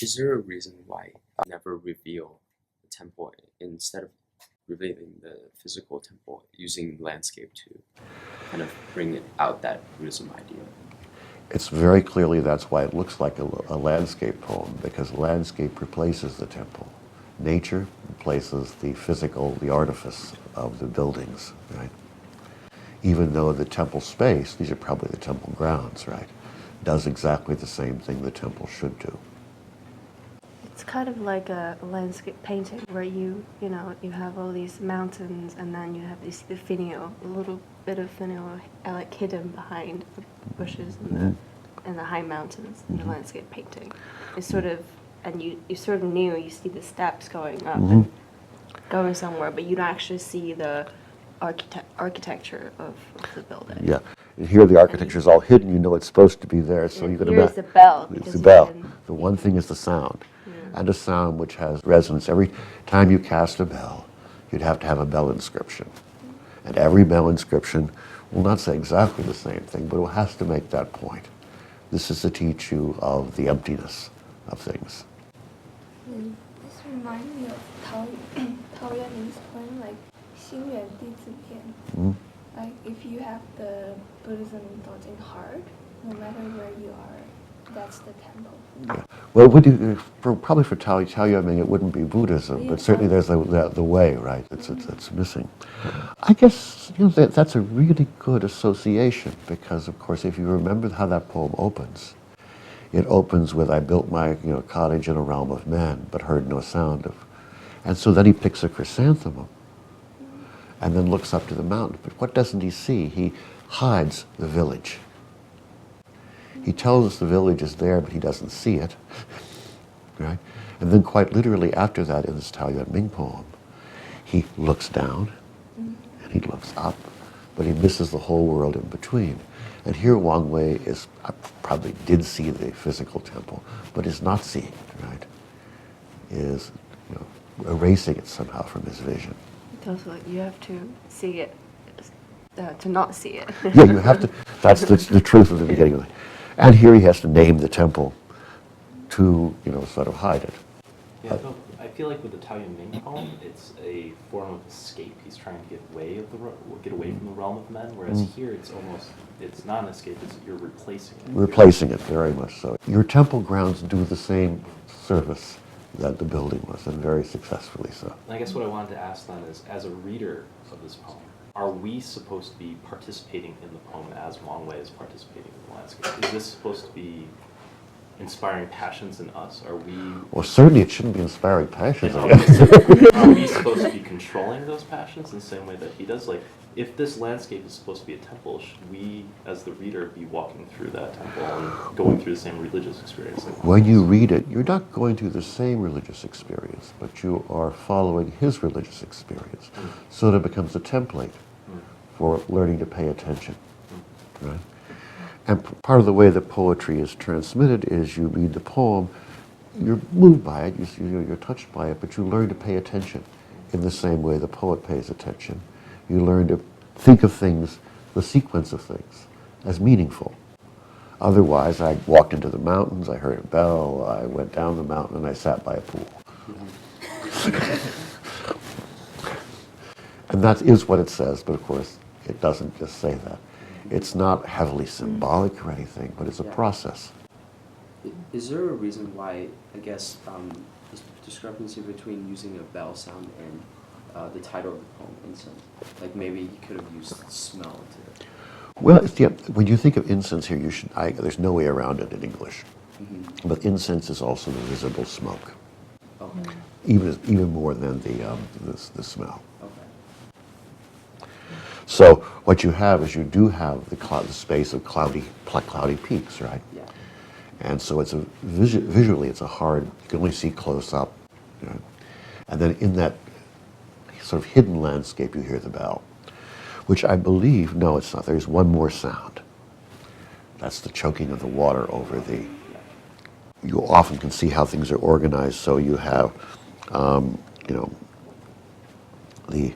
Is there a reason why I never reveal the temple instead of revealing the physical temple using landscape to kind of bring it out that Buddhism idea? It's very clearly that's why it looks like a landscape poem, because landscape replaces the temple. Nature replaces the physical, the artifice of the buildings, right? Even though the temple space, these are probably the temple grounds, right, does exactly the same thing the temple should do. It's kind of like a landscape painting where you have all these mountains and then you have this finial, a little bit of finial like hidden behind the bushes and the high mountains in the landscape painting. It's sort of, and you sort of knew you see the steps going up and going somewhere, but you don't actually see the architecture of the building. Yeah, and here the architecture is all hidden. You know it's supposed to be there, so you can imagine. Here's the bell. It's the bell. The one thing is the sound, and a sound which has resonance. Every time you cast a bell, you'd have to have a bell inscription, and every bell inscription will not say exactly the same thing, but it has to make that point. This is to teach you of the emptiness of things. This reminds me of Tao Yuanling's poem, like 心远地自偏. Like if you have the Buddhism thoughts in heart, no matter where you are, that's the temple. Yeah. Well, probably for Tao Yuanling, it wouldn't be Buddhism, but certainly there's the way, right? It's missing. I guess that's a really good association because, of course, if you remember how that poem opens, it opens with "I built my cottage in a realm of men, but heard no sound of," and so then he picks a chrysanthemum, and then looks up to the mountain. But what doesn't he see? He hides the village. He tells us the village is there, but he doesn't see it, right? And then quite literally after that, in this Tao Yuanming poem, he looks down and he looks up, but he misses the whole world in between. And here Wang Wei probably did see the physical temple, but is not seeing it, right? Is erasing it somehow from his vision. It's also like you have to see it to not see it. Yeah, you have to. That's the truth of the beginning of it. And here he has to name the temple to, sort of hide it. Yeah, I feel like with the Tao Yuanming poem, it's a form of escape. He's trying to get away from the realm of men, whereas here it's not an escape, you're replacing it. Replacing it, very much so. Your temple grounds do the same service that the building was, and very successfully so. And I guess what I wanted to ask then is, as a reader of this poem, are we supposed to be participating in the poem as Wang Wei is participating in the landscape? Is this supposed to be inspiring passions in us? Are we... Well, certainly it shouldn't be inspiring passions. Are we supposed to be controlling those passions in the same way that he does? Like, if this landscape is supposed to be a temple, should we, as the reader, be walking through that temple and going through the same religious experience? When you read it, you're not going through the same religious experience, but you are following his religious experience. So that it becomes a template for learning to pay attention, right? And part of the way that poetry is transmitted is you read the poem, you're moved by it, you're touched by it, but you learn to pay attention in the same way the poet pays attention. You learn to think of things, the sequence of things, as meaningful. Otherwise, I walked into the mountains, I heard a bell, I went down the mountain, and I sat by a pool. And that is what it says, but of course, it doesn't just say that. It's not heavily symbolic or anything, but it's a process. Is there a reason why, I guess, this discrepancy between using a bell sound and the title of the poem, incense? Like maybe you could have used smell to... Well, when you think of incense here, there's no way around it in English. But incense is also the visible smoke, even more than the smell. So what you have is you do have the space of cloudy peaks, right? Yeah. And so it's visually it's a hard, you can only see close up. And then in that sort of hidden landscape you hear the bell, which I believe, no it's not, there's one more sound. That's the choking of the water over the, you often can see how things are organized, so you have, the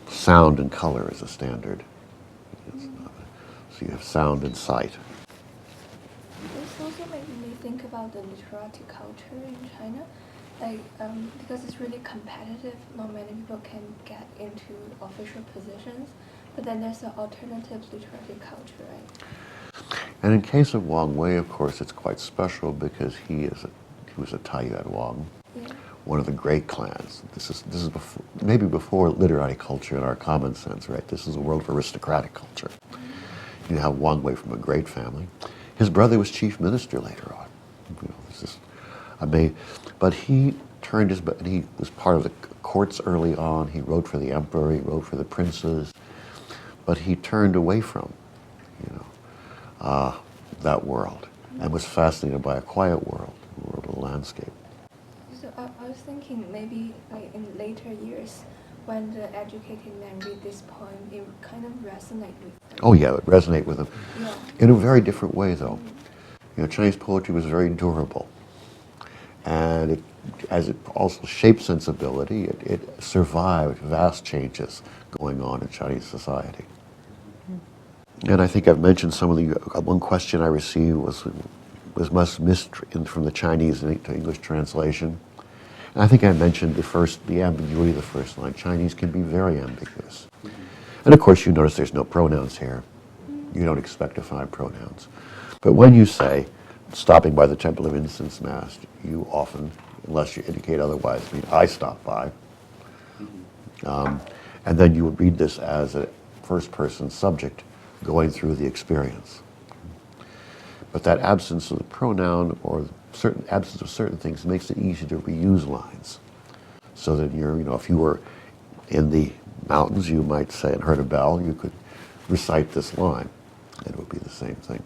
sound and color is a standard. So you have sound and sight. This also makes made me think about the literati culture in China. Like, because it's really competitive, not many people can get into official positions. But then there's an alternative literati culture, right? And in case of Wang Wei, of course, it's quite special because he was a Taiyuan Wang, Yeah. one of the great clans. This is before, maybe before literati culture in our common sense, right? This is a world of aristocratic culture. You have Wang Wei from a great family. His brother was chief minister later on. You know, this is amazing. But he turned his, and he was part of the courts early on. He wrote for the emperor. He wrote for the princes. But he turned away from, you know, that world and was fascinated by a quiet world, the world of the landscape. So I was thinking maybe like in later years, when the educated man read this poem, it would kind of resonate with them. Oh yeah, it would resonate with him. Yeah. In a very different way, though. You know, Chinese poetry was very durable. And it, as it also shaped sensibility, it survived vast changes going on in Chinese society. And I think I've mentioned some of the, one question I received was much missed from the Chinese to English translation. And I think I mentioned the ambiguity of the first line. Chinese can be very ambiguous. And of course you notice there's no pronouns here. You don't expect to find pronouns. But when you say, stopping by the Temple of Incense Mast, you often, unless you indicate otherwise, mean I stopped by. And then you would read this as a first-person subject going through the experience. But that absence of the pronoun or certain absence of certain things makes it easy to reuse lines. So that you're, you know, if you were in the mountains, you might say, and heard a bell, you could recite this line, and it would be the same thing.